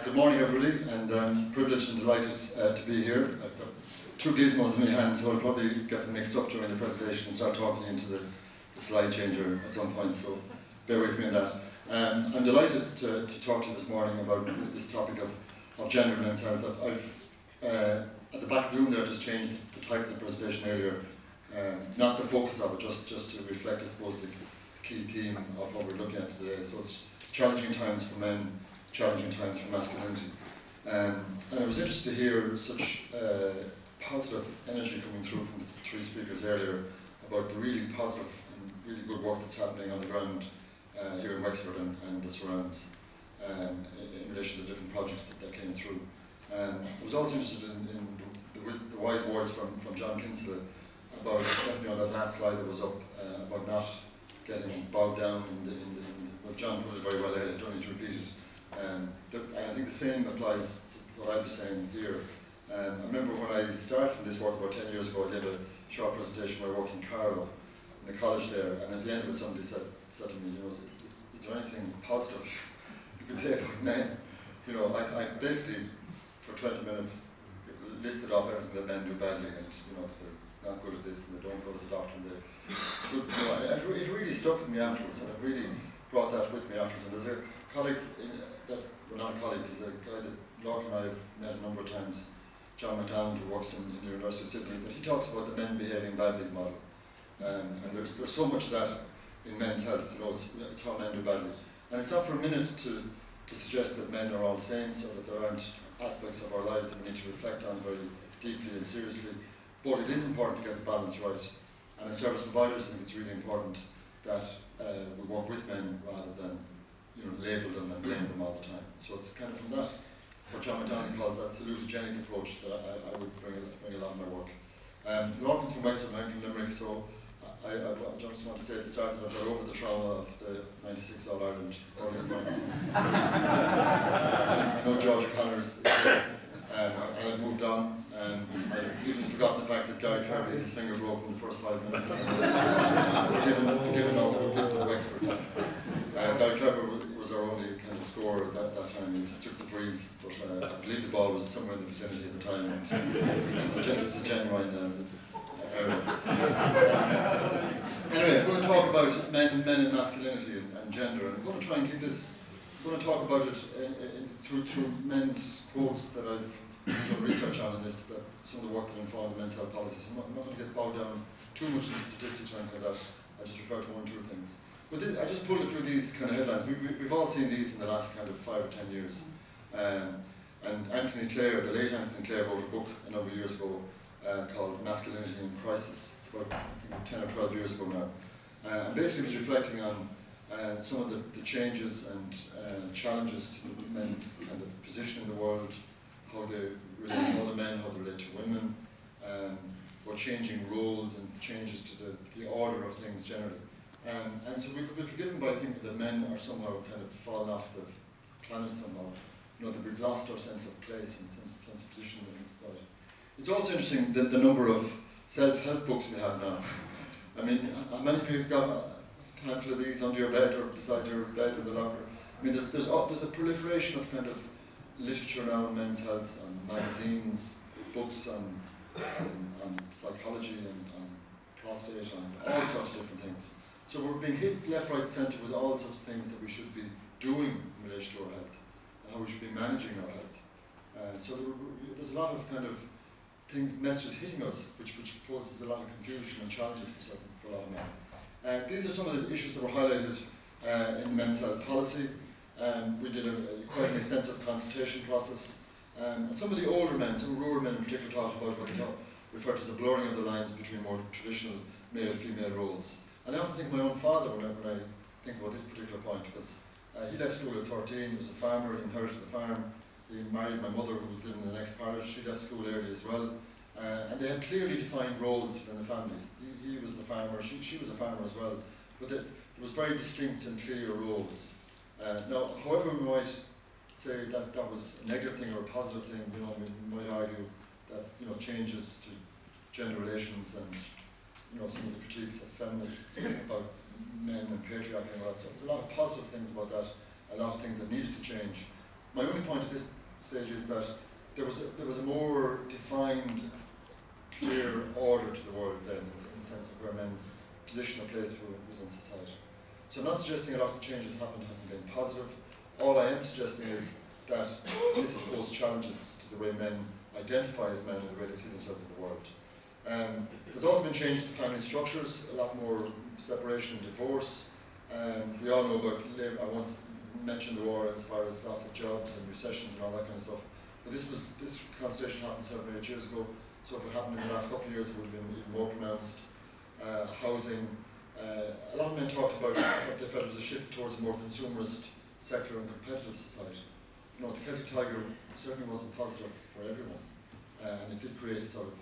Good morning, everybody, and I'm privileged and delighted to be here. I've got two gizmos in my hand, so I'll probably get them mixed up during the presentation and start talking into the slide changer at some point, so bear with me on that. I'm delighted to talk to you this morning about this topic of gender and men's health. I've at the back of the room there, just changed the title of the presentation earlier, not the focus of it, just to reflect, I suppose, the key theme of what we're looking at today. So it's challenging times for men, challenging times for masculinity. And I was interested to hear such positive energy coming through from the three speakers earlier about the really positive and really good work that's happening on the ground here in Wexford and the surrounds in relation to the different projects that came through. I was also interested in the wise words from John Kinsella about that last slide that was up about not getting bogged down in well, John put it very well earlier, I don't need to repeat it. And I think the same applies to what I'll be saying here. I remember when I started this work about 10 years ago, I did a short presentation by working Carlow in the college there, and at the end of it somebody said to me, is there anything positive you could say about men? I basically, for 20 minutes, listed off everything that men do badly, and they're not good at this, and they don't go to the doctor, and it really stuck with me afterwards, and it really brought that with me afterwards. And there's a colleague, not a colleague, there's a guy that Lorcan and I have met a number of times, John McDonald, who works in the University of Sydney, but he talks about the men behaving badly model. And there's so much of that in men's health, it's how men do badly. And it's not for a minute to suggest that men are all saints, or that there aren't aspects of our lives that we need to reflect on very deeply and seriously, but it is important to get the balance right. And as service providers, I think it's really important that we work with men rather than label them and blame them all the time. So it's kind of from that, what John McDonald calls that salutogenic approach, that I would bring a lot of my work. Lorcan's from Wexford and I'm from Limerick, so I just want to say at the start that I've got over the trauma of the '96 All-Ireland hurling final. I know George O'Connor's and I've moved on, and I've even forgotten the fact that Gary Kirby had his finger broken in the first 5 minutes. Forgiven all the good people of Wexford. Gary Kirby was our only kind of scorer at that time. He took the freeze, but I believe the ball was somewhere in the vicinity at the time. And it was a genuine area. Anyway, I'm going to talk about men and masculinity and gender, and I'm going to try and keep this. I'm going to talk about it through men's quotes that I've done research on in this, that some of the work that informed men's health policies. I'm not going to get bogged down too much in statistics or anything like that. I just refer to one or two things. But I just pulled it through these kind of headlines. We've all seen these in the last kind of 5 or 10 years. And Anthony Clare, the late Anthony Clare, wrote a book a number of years ago called Masculinity in Crisis. It's about, I think, 10 or 12 years ago now. And basically was reflecting on some of the changes and challenges to men's kind of position in the world, how they relate to other men, how they relate to women, or changing roles and changes to the order of things generally. And so we could be forgiven by thinking that men are somehow kind of fallen off the planet somehow, that we've lost our sense of place and sense of position in society. It's also interesting that the number of self-help books we have now. I mean, how many people have got a handful of these under your bed or beside your bed in the locker? I mean, there's a proliferation of kind of literature now on men's health, on magazines, books on psychology and on prostate, on all sorts of different things. So we're being hit left, right, centre with all sorts of things that we should be doing in relation to our health, and how we should be managing our health. So there's a lot of kind of messages hitting us, which poses a lot of confusion and challenges for a lot of men. These are some of the issues that were highlighted in the men's health policy. We did quite an extensive consultation process. And some of the older men, some rural men in particular, talked about what they refer to as a blurring of the lines between more traditional male-female roles. And I often think of my own father when I think about this particular point, because he left school at 13, he was a farmer, he inherited the farm, he married my mother who was living in the next parish, she left school early as well, and they had clearly defined roles within the family. He was the farmer, she was a farmer as well, but there was very distinct and clear roles. Now, however we might say that was a negative thing or a positive thing, we might argue that changes to gender relations and some of the critiques of feminists about men and patriarchy and all that. So there's a lot of positive things about that, a lot of things that needed to change. My only point at this stage is that there was a more defined, clear order to the world then, in the sense of where men's position or place was in society. So I'm not suggesting a lot of the changes that happened hasn't been positive. All I am suggesting is that this has posed challenges to the way men identify as men and the way they see themselves in the world. There's also been changes to family structures, a lot more separation and divorce. We all know about labour. I once mentioned the war as far as loss of jobs and recessions and all that kind of stuff. But this constellation happened 7 or 8 years ago. So if it happened in the last couple of years, it would have been even more pronounced. Housing. A lot of men talked about what they felt was a shift towards a more consumerist, secular and competitive society. You know, the Celtic Tiger certainly wasn't positive for everyone. And it did create a sort of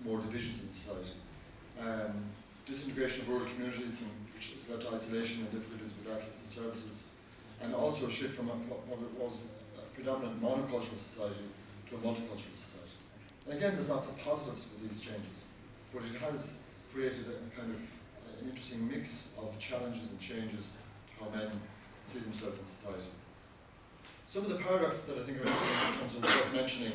more divisions in society. Disintegration of rural communities, which has led to isolation and difficulties with access to services. And also a shift from what was a predominant monocultural society to a multicultural society. And again, there's lots of positives with these changes, but it has created a kind of an interesting mix of challenges and changes to how men see themselves in society. Some of the paradoxes that I think are interesting in terms of worth mentioning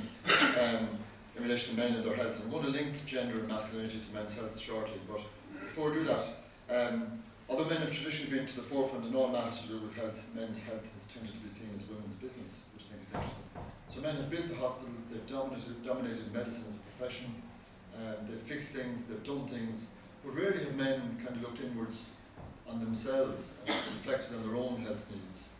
in relation to men and their health. I'm going to link gender and masculinity to men's health shortly, but before I do that, although men have traditionally been to the forefront in all matters to do with health, men's health has tended to be seen as women's business, which I think is interesting. So men have built the hospitals, they've dominated medicine as a profession, they've fixed things, they've done things, but rarely have men kind of looked inwards on themselves and reflected on their own health needs.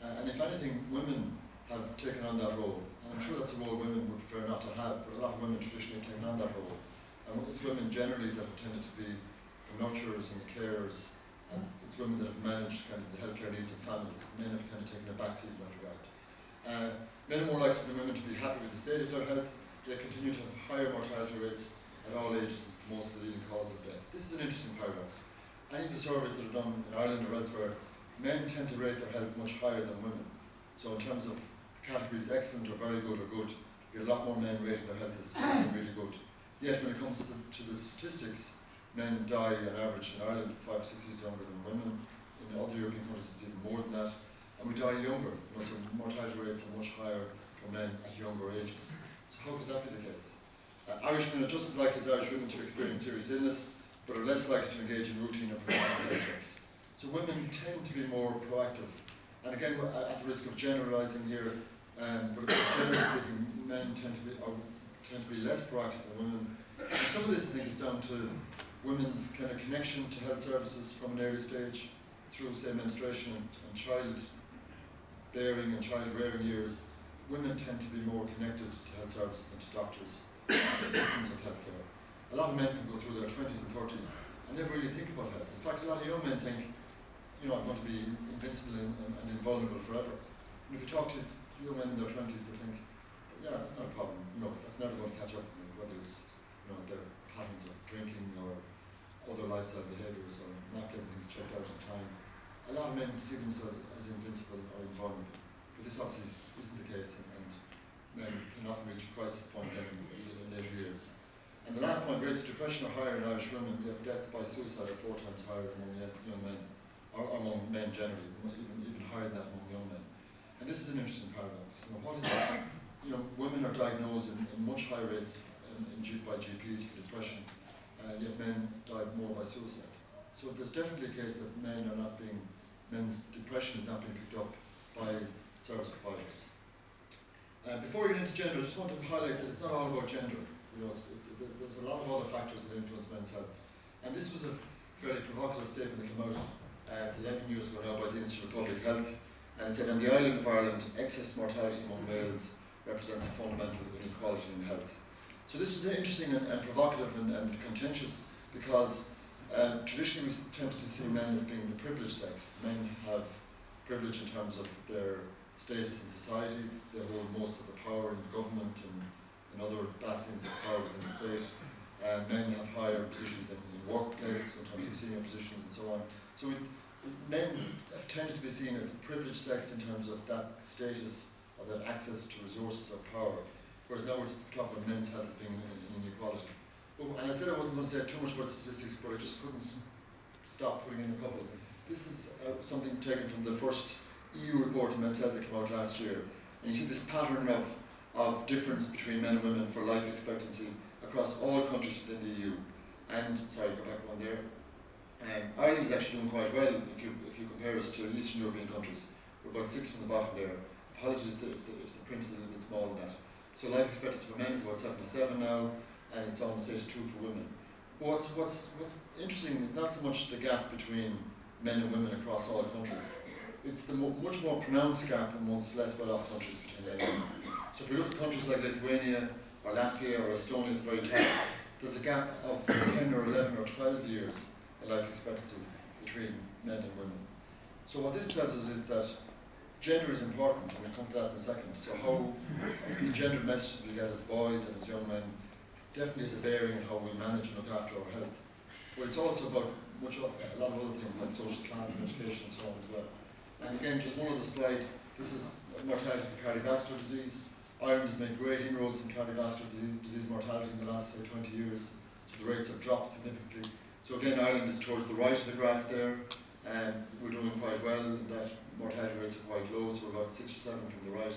And if anything, women have taken on that role. And I'm sure that's a role women would prefer not to have, but a lot of women traditionally have taken on that role. And it's women generally that have tended to be the nurturers and the carers, and it's women that have managed kind of the healthcare needs of families. Men have kind of taken a backseat in that regard. Men are more likely than women to be happy with the state of their health. They continue to have higher mortality rates at all ages, and most of the leading cause of death. This is an interesting paradox. Any of the surveys that are done in Ireland or elsewhere, men tend to rate their health much higher than women. So in terms of categories excellent or very good or good, you get a lot more men rating their health as really good. Yet when it comes to the statistics, men die on average in Ireland 5 or 6 years younger than women. In other European countries it's even more than that. And we die younger. You know, so mortality rates are much higher for men at younger ages. So how could that be the case? Irish men are just as likely as Irish women to experience serious illness, but are less likely to engage in routine or preventive health checks. So women tend to be more proactive. And again, at the risk of generalising here, but generally speaking, men tend to be less proactive than women. And some of this, I think, is down to women's kind of connection to health services from an early stage through, say, menstruation and child bearing and child rearing years. Women tend to be more connected to health services and to doctors and to systems of healthcare. A lot of men can go through their 20s and 30s and never really think about health. In fact, a lot of young men think, you know, I'm going to be invincible and invulnerable forever. And if you talk to young men in their 20s, they think, yeah, that's not a problem. You know, that's never going to catch up with me, whether it's, you know, their patterns of drinking or other lifestyle behaviours or not getting things checked out in time. A lot of men see themselves as invincible or invulnerable. But this obviously isn't the case, and men can often reach a crisis point then in later years. And the last point, rates of depression are higher in Irish women. We have deaths by suicide are 4 times higher among young men, or among men generally, even higher than that among young men. And this is an interesting paradox. You know, what is it? You know, women are diagnosed in much higher rates by GPs for depression, yet men die more by suicide. So there's definitely a case that men's depression is not being picked up by service providers. Before we get into gender, I just want to highlight that it's not all about gender. You know, there's a lot of other factors that influence men's health. And this was a fairly provocative statement that came out 11 years ago now by the Institute of Public Health. And it said, on the island of Ireland, excess mortality among males represents a fundamental inequality in health. So this was interesting and provocative and contentious because traditionally we tended to see men as being the privileged sex. Men have privilege in terms of their status in society. They hold most of the power in government and in other bastions of power within the state. Men have higher positions in workplace, in terms of senior positions and so on. So men have tended to be seen as the privileged sex in terms of that status or that access to resources or power, whereas now we're talking about men's health as being an inequality. And I said I wasn't going to say too much about statistics, but I just couldn't stop putting in a couple. This is something taken from the first EU report on men's health that came out last year. And you see this pattern of difference between men and women for life expectancy across all countries within the EU. And, sorry, go back one there. Ireland is actually doing quite well if you compare us to Eastern European countries. We're about 6 from the bottom there. Apologies if the print is a little bit small on that. So life expectancy for men is about 77 now, and it's almost 82 for women. But what's interesting is not so much the gap between men and women across all countries. It's the much more pronounced gap amongst less well-off countries between men and women. So if we look at countries like Lithuania or Latvia or Estonia at the very top, there's a gap of 10 or 11 or 12 years in life expectancy between men and women. So what this tells us is that gender is important, and we'll come to that in a second. So how the gender messages we get as boys and as young men definitely has a bearing on how we manage and look after our health. But it's also about a lot of other things like social class and education and so on as well. And again, just one other slide, this is mortality for cardiovascular disease. Ireland has made great inroads in cardiovascular disease mortality in the last, say, 20 years. So the rates have dropped significantly. So again, Ireland is towards the right of the graph there, and we're doing quite well, and that mortality rates are quite low, so we're about 6 or 7 from the right.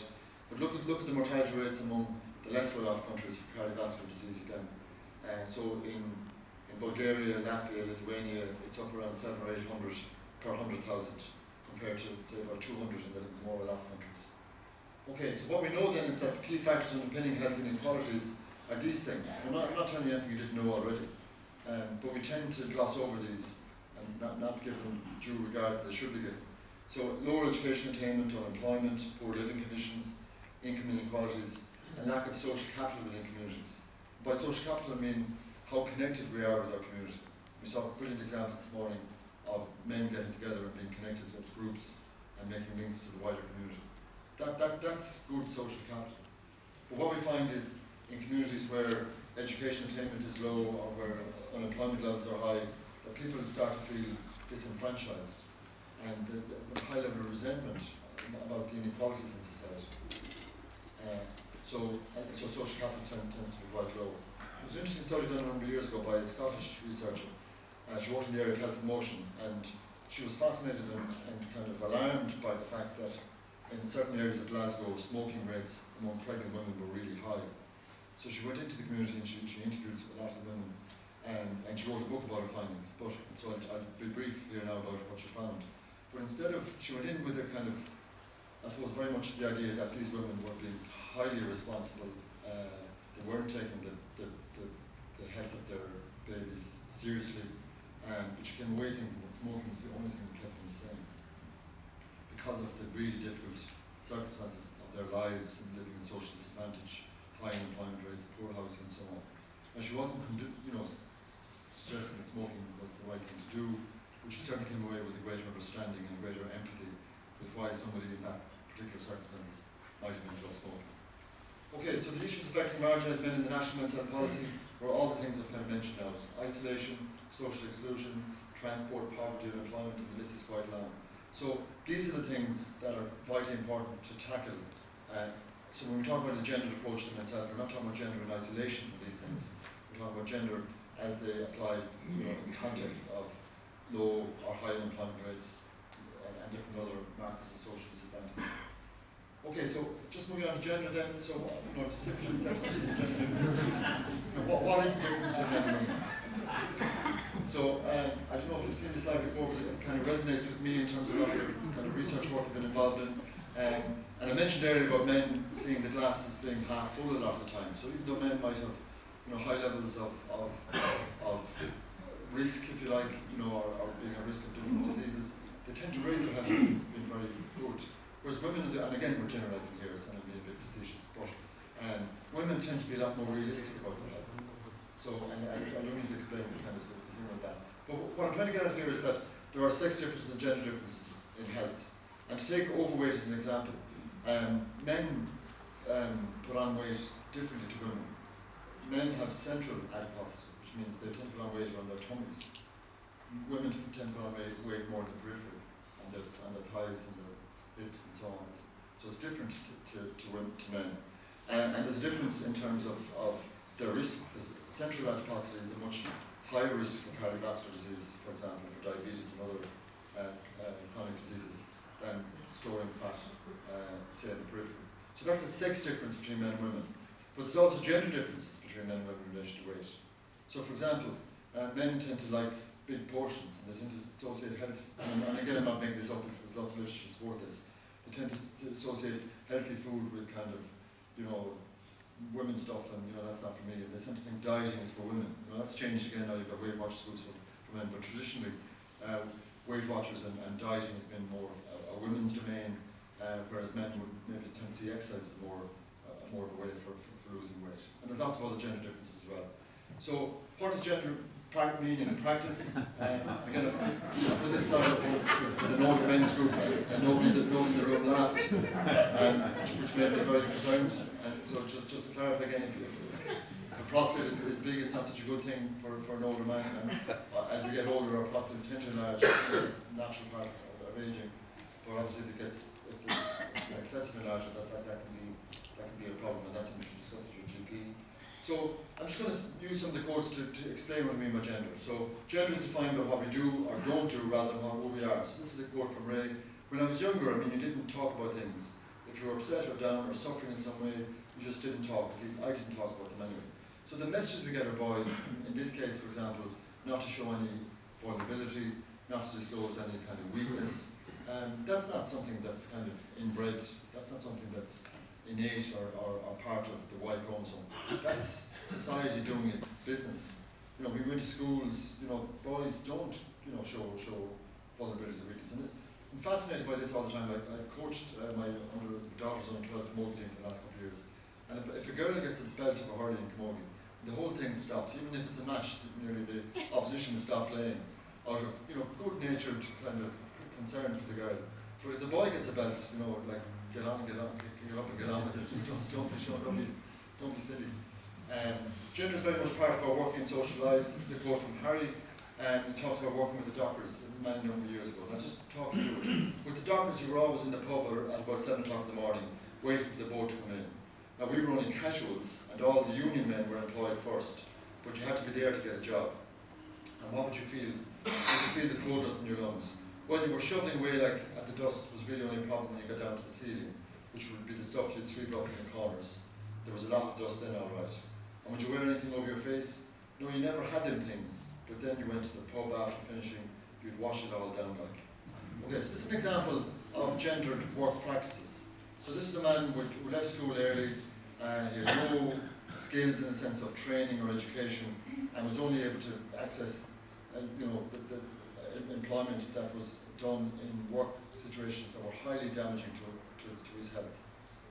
But look at the mortality rates among the less well-off countries for cardiovascular disease again. So in Bulgaria, Latvia, Lithuania, it's up around 700 or 800 per 100,000, compared to, say, about 200 in the more well-off countries. Okay, so what we know then is that the key factors underpinning health inequalities are these things. I'm not telling you anything you didn't know already, but we tend to gloss over these and not give them due regard that they should be given. So lower education attainment, unemployment, poor living conditions, income inequalities, and lack of social capital within communities. By social capital I mean how connected we are with our community. We saw brilliant examples this morning of men getting together and being connected as groups and making links to the wider community. That's good social capital. But what we find is in communities where education attainment is low or where unemployment levels are high, that people start to feel disenfranchised, and there's a high level of resentment about the inequalities in society. So social capital tends to be quite low. There was an interesting study done a number of years ago by a Scottish researcher. She worked in the area of health promotion, and she was fascinated and kind of alarmed by the fact that in certain areas of Glasgow, smoking rates among pregnant women were really high. So she went into the community and she interviewed a lot of women, and she wrote a book about her findings. But so I'll be brief here now about what she found. But instead of, she went in with a kind of, I suppose, very much the idea that these women were being highly responsible. They weren't taking the health of their babies seriously, but she came away thinking that smoking was the only thing that kept them sane, because of the really difficult circumstances of their lives and living in social disadvantage, high unemployment rates, poor housing, and so on. Now she wasn't, suggesting that smoking was the right thing to do, but she certainly came away with a greater understanding and a greater empathy with why somebody in that particular circumstances might have been smoking. Okay, so the issues affecting marginalised men in the national men's health policy were all the things I've kind of mentioned now: isolation, social exclusion, transport, poverty, unemployment, and the list is quite long. So these are the things that are vitally important to tackle. So when we talk about the gendered approach to men's health, we're not talking about gender in isolation from these things. We're talking about gender as they apply, in the context of low or high unemployment rates and different other markers of social disadvantage. Okay, so just moving on to gender then. So specifically sexes and gender differences. What is the difference between men and women? So I don't know if you've seen this slide before, but it kind of resonates with me in terms of a lot of the kind of research work I've been involved in. And I mentioned earlier about men seeing the glass as being half full a lot of the time. So even though men might have high levels of risk, if you like, or being at risk of different diseases, they tend to rate their health as being very good. Whereas women, and again we're generalising here, so I'm being a bit facetious, but women tend to be a lot more realistic about their health. So, and I don't need to explain the kind of the humour of that. But what I'm trying to get at here is that there are sex differences and gender differences in health. And to take overweight as an example, men put on weight differently to women. Men have central adiposity, which means they tend to put on weight around their tummies. Women tend to put on weight more in the periphery, on their thighs and their hips and so on. So it's different to men. And there's a difference in terms of their risk, because central adiposity is a much higher risk for cardiovascular disease, for example, for diabetes and other chronic diseases, than storing fat, say, in the periphery. So that's a sex difference between men and women. But there's also gender differences between men and women in relation to weight. So for example, men tend to like big portions, and they tend to associate health, and again I'm not making this up, there's lots of literature to support this. They tend to associate healthy food with kind of, women's stuff, and that's not for me. And they tend to think dieting is for women. That's changed again now. You've got Weight Watchers groups for men, but traditionally, Weight Watchers and dieting has been more of a women's domain, whereas men would maybe tend to see exercise as more of a way for losing weight. And there's lots of other gender differences as well. So what does gender mean in practice? Again, I put this slide up once with an older men's group, and nobody in the room laughed, which made me very concerned. And so just to clarify again, if the prostate is big, it's not such a good thing for an older man. And as we get older, our prostates tend to enlarge. It's the natural part of aging. But obviously, if it's an excessive enlargement, that can be a problem, and that's something you should discuss with your GP. So I'm just going to use some of the quotes to explain what I mean by gender. So gender is defined by what we do or don't do rather than who we are. So this is a quote from Ray. When I was younger, you didn't talk about things. If you were upset or down or suffering in some way, you just didn't talk. At least I didn't talk about them anyway. So the messages we get are boys, in this case, for example, not to show any vulnerability, not to disclose any kind of weakness. That's not something that's kind of inbred. That's not something that's innate or part of the Y chromosome. That's society doing its business. We went to schools, boys don't, show vulnerabilities or weakness. And I'm fascinated by this all the time. I've coached my daughters on 12 camogie team for the last couple of years. And if a girl gets a belt of a hurley in camogie, the whole thing stops. Even if it's a match, nearly the opposition will stop playing out of, good-natured kind of concern for the girl. But if the boy gets a belt, like, get up and get on with it. Don't be shown, don't be silly. Gender is very much part of our working and social lives. This is a quote from Harry. He talks about working with the dockers many number of years ago. And I'll just talk through it. With the dockers, you were always in the pub at about 7 o'clock in the morning, waiting for the boat to come in. Now we were only casuals, and all the union men were employed first, but you had to be there to get a job. And what would you feel? Would you feel the coal dust in your lungs? Well, you were shoveling away like at the dust was really only a problem when you got down to the ceiling, which would be the stuff you'd sweep up in the corners. There was a lot of dust then, all right. And would you wear anything over your face? No, you never had them things, but then you went to the pub after finishing, you'd wash it all down like. Okay, so this is an example of gendered work practices. So this is a man who left school early, he had no skills in the sense of training or education, and was only able to access the employment that was done in work situations that were highly damaging to his health.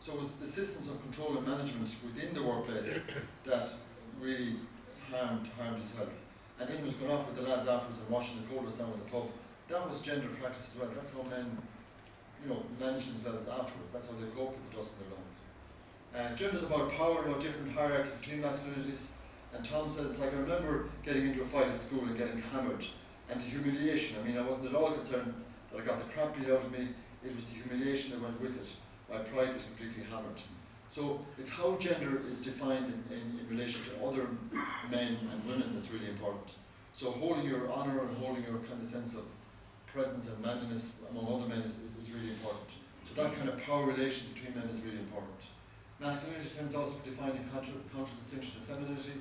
So it was the systems of control and management within the workplace that really harmed his health. And then he was going off with the lads afterwards and washing the coal dust down in the pub. That was gender practice as well. That's how men manage themselves afterwards. That's how they cope with the dust in their lungs. Gender is about power, about different hierarchies between masculinities. And Tom says, I remember getting into a fight at school and getting hammered. And the humiliation, I wasn't at all concerned that I got the crap beat out of me, it was the humiliation that went with it. My pride was completely hammered. So it's how gender is defined in relation to other men and women that's really important. So holding your honour and holding your kind of sense of presence and manliness among other men is really important. So that kind of power relation between men is really important. Masculinity tends also to be defined in contradistinction to femininity.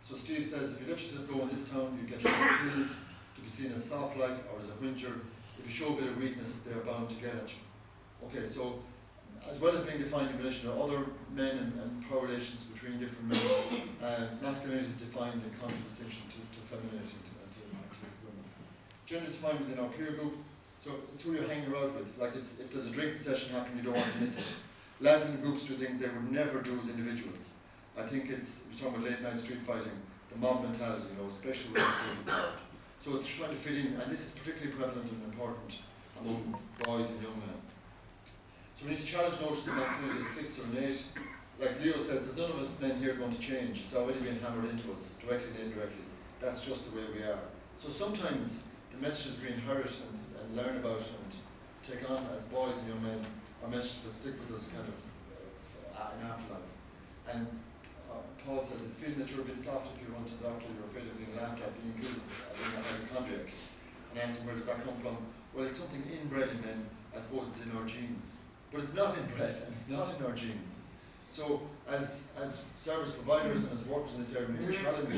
So Steve says, if you let yourself go in this town, you get yourself killed, to be seen as soft-like or as a whinger. If you show a bit of weakness, they're bound to get at you. Okay, so as well as being defined in relation to other men and power relations between different men, masculinity is defined in contradistinction to femininity and to women. Gender is defined within our peer group, so it's who you're hanging out with. Like if there's a drinking session happening, you don't want to miss it. Lads in groups do things they would never do as individuals. I think we're talking about late night street fighting, the mob mentality, especially when it's being involved. So it's trying to fit in, and this is particularly prevalent and important among boys and young men. So we need to challenge notions that masculinity is fixed or innate. Like Leo says, there's none of us men here going to change. It's already been hammered into us, directly and indirectly. That's just the way we are. So sometimes the messages we inherit and learn about and take on as boys and young men are messages that stick with us kind of in afterlife. And Paul says it's feeling that you're a bit soft if you run to the doctor, you're afraid of being laughed at, being accused of being a hypochondriac. And I asked him, where does that come from? Well, it's something inbred in men. I suppose it's in our genes. but it's not inbred and it's not in our genes. So as service providers and as workers in this area, we challenge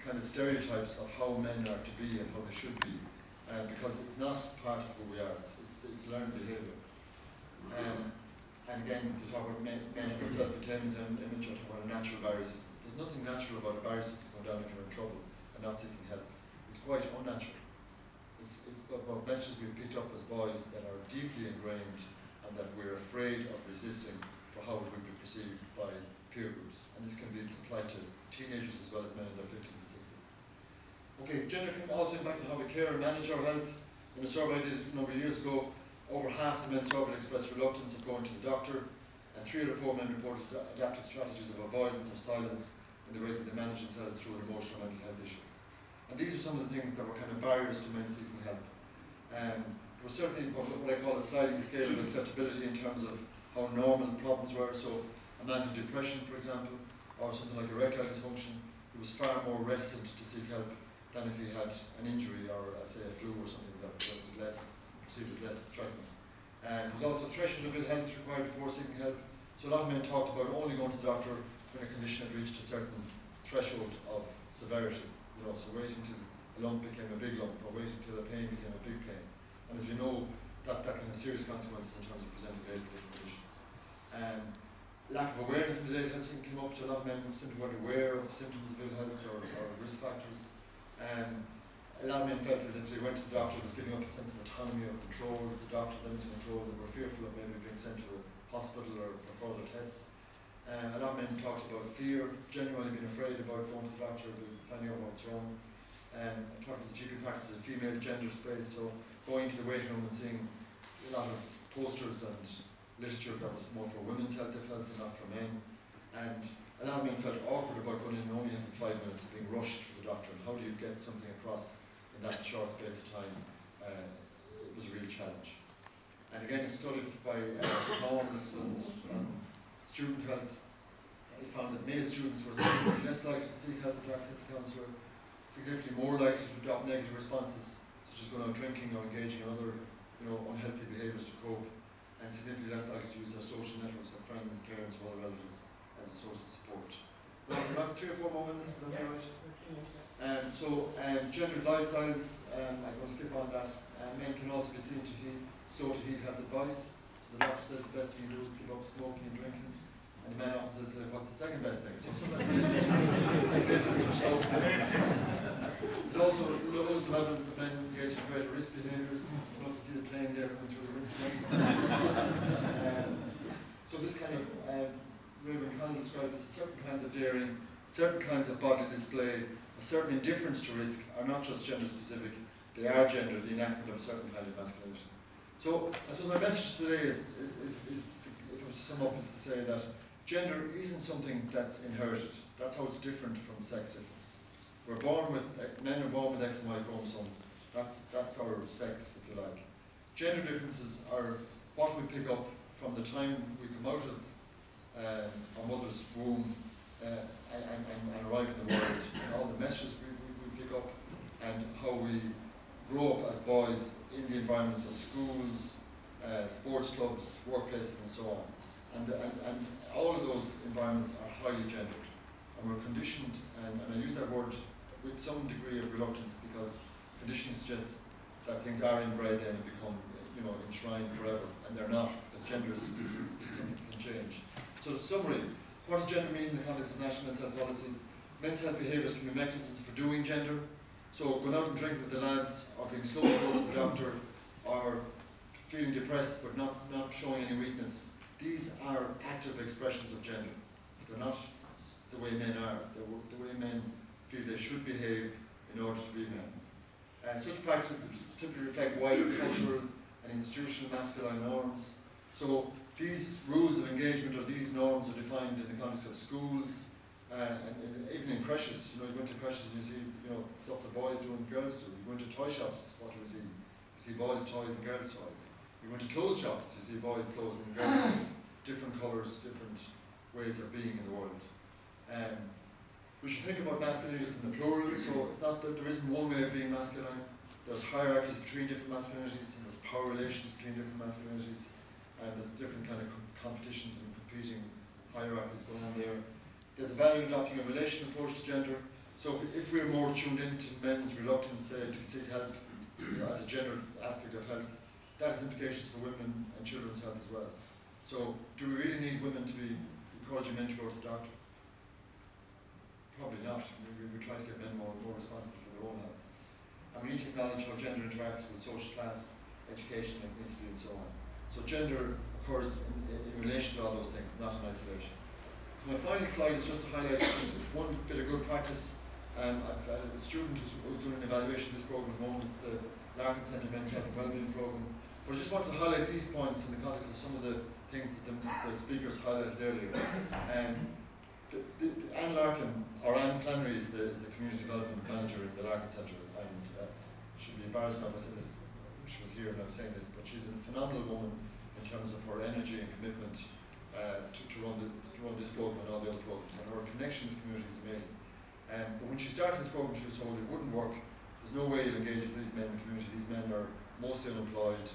kind of stereotypes of how men are to be and how they should be, because it's not part of who we are, it's learned behaviour. And again, to talk about men and self-containment image, or talk about a natural barrier system. There's nothing natural about a barrier system going down if you're in trouble and not seeking help. It's quite unnatural. It's about messages we've picked up as boys that are deeply ingrained and that we're afraid of resisting for how it will be perceived by peer groups. And this can be applied to teenagers as well as men in their 50s and 60s. Okay, gender can also impact on how we care and manage our health. In a survey I did a number of years ago, over half the men surveyed expressed reluctance of going to the doctor, and 3 out of 4 men reported adapted strategies of avoidance or silence in the way that they manage themselves through an emotional and mental health issue. And these are some of the things that were kind of barriers to men seeking help. There was certainly what I call a sliding scale of acceptability in terms of how normal problems were. So a man with depression, for example, or something like erectile dysfunction, he was far more reticent to seek help than if he had an injury or, say, a flu or something that was perceived as less threatening. There was also a threshold of ill health required before seeking help. So a lot of men talked about only going to the doctor when a condition had reached a certain threshold of severity. So waiting till a lump became a big lump, or waiting till a pain became a big pain. And as we know, that can have serious consequences in terms of presenting aid for different conditions. Lack of awareness in the data health scene came up, so a lot of men simply weren't aware of symptoms of ill health or risk factors. A lot of men felt that if they went to the doctor, it was giving up a sense of autonomy or control, the doctor them to control, they were fearful of maybe being sent to a hospital or for further tests. A lot of men talked about fear, genuinely being afraid about going to the doctor, finding out what's wrong. Talking to the GP practice in a female gender space, so going to the waiting room and seeing a lot of posters and literature that was more for women's health, they felt, than not for men. And a lot of men felt awkward about going in and only having 5 minutes, being rushed to the doctor, and how do you get something across in that short space of time? It was a real challenge. And again, a study by Norm, this was on student health. It found that male students were significantly less likely to seek help to access a counsellor, significantly more likely to adopt negative responses, such as going out drinking or engaging in other unhealthy behaviours to cope, and significantly less likely to use their social networks of friends, parents, or other relatives as a source of support. Well, we have 3 or 4 more minutes, would that be right? Gendered lifestyles, I'm going to skip on that. Men can also be seen to heed health advice. So the doctor says the best thing you do is give up smoking and drinking. And the man often says, what's the second best thing? So there's also loads of evidence that men engage in greater risk behaviours. You can see the plane there going through the windscreen. So this kind of Raven Connell described as certain kinds of daring, certain kinds of bodily display, a certain indifference to risk are not just gender specific, they are gender, the enactment of a certain kind of masculinity. So I suppose my message today is if I was to sum up, is to say that gender isn't something that's inherited. That's how it's different from sex differences. We're born with, men are born with X and Y chromosomes. That's our sex, if you like. Gender differences are what we pick up from the time we come out of our mother's womb and arrive in the world, and all the messages we pick up, and how we grow up as boys in the environments of schools, sports clubs, workplaces, and so on. And all of those environments are highly gendered. And we're conditioned, and I use that word with some degree of reluctance, because conditioning suggests that things are inbred and become, enshrined forever, and they're not, because gender is something that can change. So the summary, what does gender mean in the context of national men's health policy? Men's health behaviours can be mechanisms for doing gender. So going out and drinking with the lads, or being slow to go to the doctor, or feeling depressed but not showing any weakness, these are active expressions of gender. They're not the way men are. They're the way men feel they should behave in order to be men. Such practices typically reflect wider cultural and institutional masculine norms. So these rules of engagement, or these norms, are defined in the context of schools, and even in creches. You go into creches and you see, stuff that boys do and girls do. You go into toy shops, what do you see? You see boys' toys and girls' toys. You go into clothes shops, you see boys' clothes and girls' clothes. Different colours, different ways of being in the world. We should think about masculinity as in the plural, so it's not that there isn't one way of being masculine. There's hierarchies between different masculinities, and there's power relations between different masculinities. and there's different kind of competitions and competing hierarchies going on there. There's a value adopting a relational approach to gender. So if we're more tuned into men's reluctance, say, to seek help, as a general aspect of health, that has implications for women and children's health as well. So do we really need women to be encouraging men to go to the doctor? Probably not. We try to get men more responsible for their own health. And we need to acknowledge how gender interacts with social class, education, ethnicity, and so on. So gender occurs in relation to all those things, not in isolation. So my final slide is just to highlight just one bit of good practice. I've a student who's doing an evaluation of this program at the moment. It's the Larkin Centre Men's Health and Wellbeing Program. But I just wanted to highlight these points in the context of some of the things that the speakers highlighted earlier. Anne Larkin, or Anne Flannery, is the Community Development Manager in the Larkin Centre, and she'd be embarrassed now if I said this, she was here and I was saying this, but she's a phenomenal woman in terms of her energy and commitment to run this program and all the other programs, and her connection with the community is amazing. But when she started this program, she was told it wouldn't work. There's no way you'll engage with these men in the community. These men are mostly unemployed,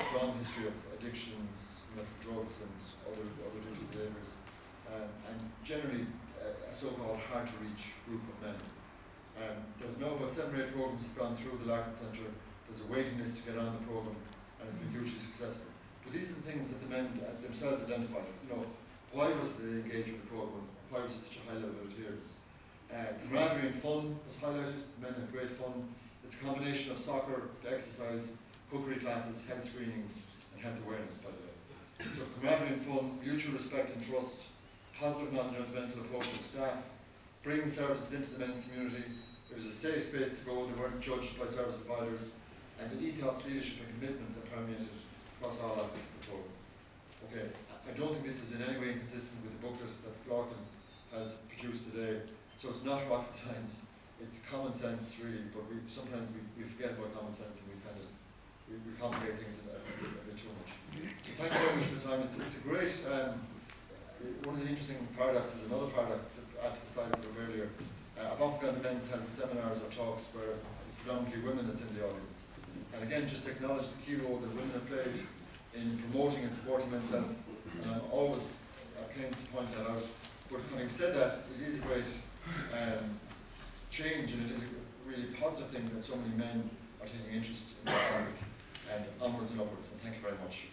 strong history of addictions, drugs and other digital behaviours, and generally a so-called hard-to-reach group of men. There's now about 7 or 8 programs have gone through the Larkin Centre. There's a waiting list to get on the program, and it's been hugely successful. But these are the things that the men themselves identified. Why was it they engaged with the program? Why was it such a high level of adherence? Camaraderie and fun was highlighted. The men had great fun. It's a combination of soccer, exercise, cookery classes, health screenings, and health awareness, by the way. So camaraderie and fun, mutual respect and trust, positive non-judgmental approach to staff, bringing services into the men's community. It was a safe space to go. They weren't judged by service providers, and the ethos, leadership, and commitment that permeated across all aspects of the program. Okay, I don't think this is in any way inconsistent with the booklet that Larkin has produced today. So it's not rocket science, it's common sense really, but sometimes we forget about common sense and we complicate things a bit too much. So thank you very much for the time. It's a great, one of the interesting paradoxes, another paradox to add to the slide we did earlier. I've often gone to men's health seminars or talks where it's predominantly women that's in the audience. And again, just to acknowledge the key role that women have played in promoting and supporting men's health. And I'm always keen to point that out. But having said that, it is a great change, and it is a really positive thing that so many men are taking interest in the topic, and onwards and upwards, and thank you very much.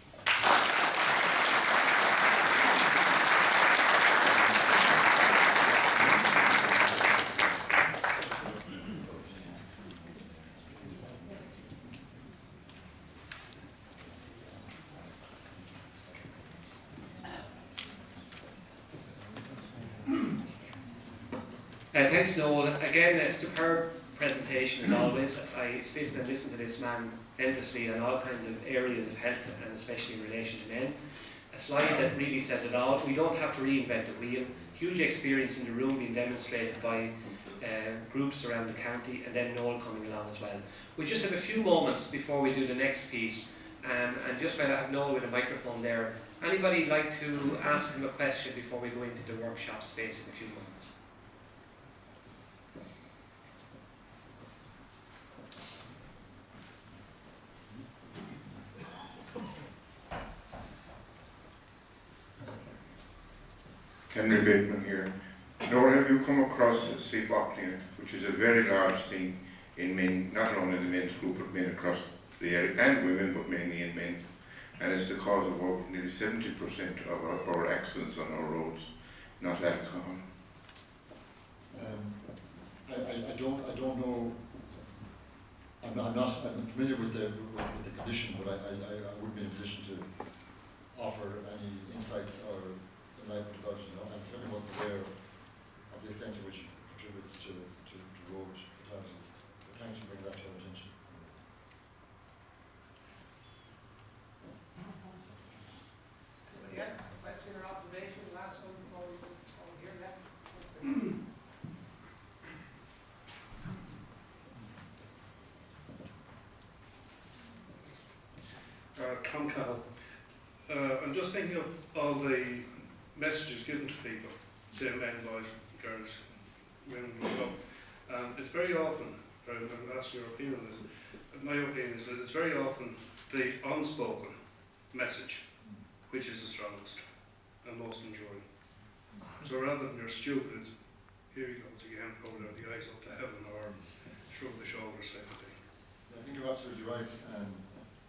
Thanks, Noel. Again, a superb presentation as always. I sit and listen to this man endlessly on all kinds of areas of health, and especially in relation to men. A slide that really says it all. We don't have to reinvent the wheel. Huge experience in the room being demonstrated by groups around the county, and then Noel coming along as well. We just have a few moments before we do the next piece, and just while I have Noel with a microphone there, anybody like to ask him a question before we go into the workshop space in a few moments? Henry Bateman here. Nor have you come across sleep apnea, which is a very large thing in men, not only the men's group, but men across the area, and women, but mainly in men. And it's the cause of nearly 70% of our accidents on our roads, not alcohol. I don't know. I'm familiar with the condition, but I wouldn't be in a position to offer any insights or enlightenment about it. I certainly wasn't aware of the extent to which it contributes to road fatalities. But thanks for bringing that to our attention. Anybody else? Question or observation? Last one before we go over here. Tom Cahill. I'm just thinking of all the messages given to people, say men, boys, girls, women, it's very often, I'm going to ask your opinion on this, my opinion is that it's very often the unspoken message, which is the strongest and most enduring. So rather than you're stupid, it's, here he goes again, over there, the eyes up to heaven, or shrug the shoulders type of thing. I think you're absolutely right.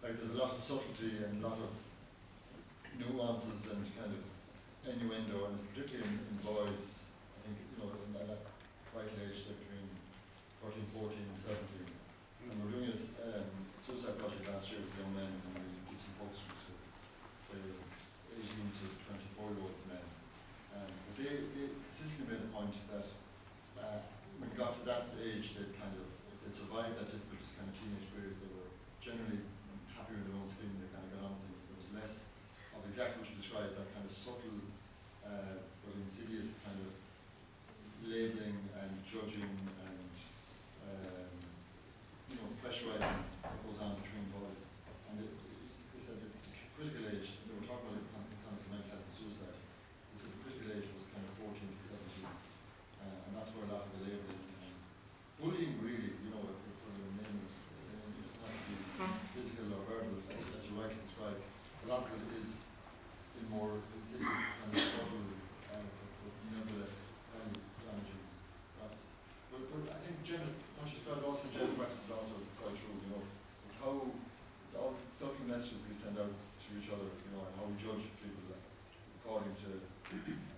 Like there's a lot of subtlety and a lot of nuances and kind of innuendo, and particularly in boys. I think, you know, in that vital age, say between 13, 14 and 17. And we were doing a suicide project last year with young men, and we did some focus groups with, say, 18 to 24-year-old men. But they consistently made the point that when you got to that age, they kind of, if they survived that difficult kind of teenage period, they were generally happier in their own skin. They kind of got on with things. There was less of exactly what you described, that kind of subtle but insidious kind of labeling and judging and you know, pressurizing that goes on between boys. And they said the critical age, they were talking about the context of mental health and suicide, they said the critical age was kind of 14 to 17. And that's where a lot of the labeling and bullying really, you know, if we're going to name it, it doesn't have to be physical or verbal, as you rightly described. A lot of it is in more insidious and subtle, but nevertheless very damaging practices. But I think gender, what you described also in gender practice is also quite true, you know. It's all the subtle messages we send out to each other, you know, and how we judge people according to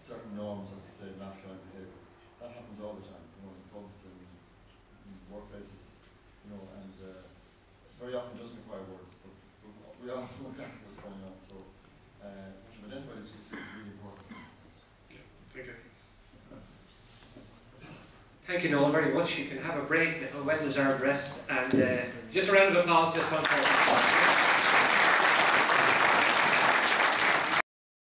certain norms of, say, masculine behaviour. That happens all the time, you know, in pubs and in workplaces, you know, and very often doesn't require words, but we all know exactly what's going on. So, what you identify is really important. Yeah, thank you. Thank you, Noel, very much. You can have a break, a well-deserved rest, and just a round of applause just once more.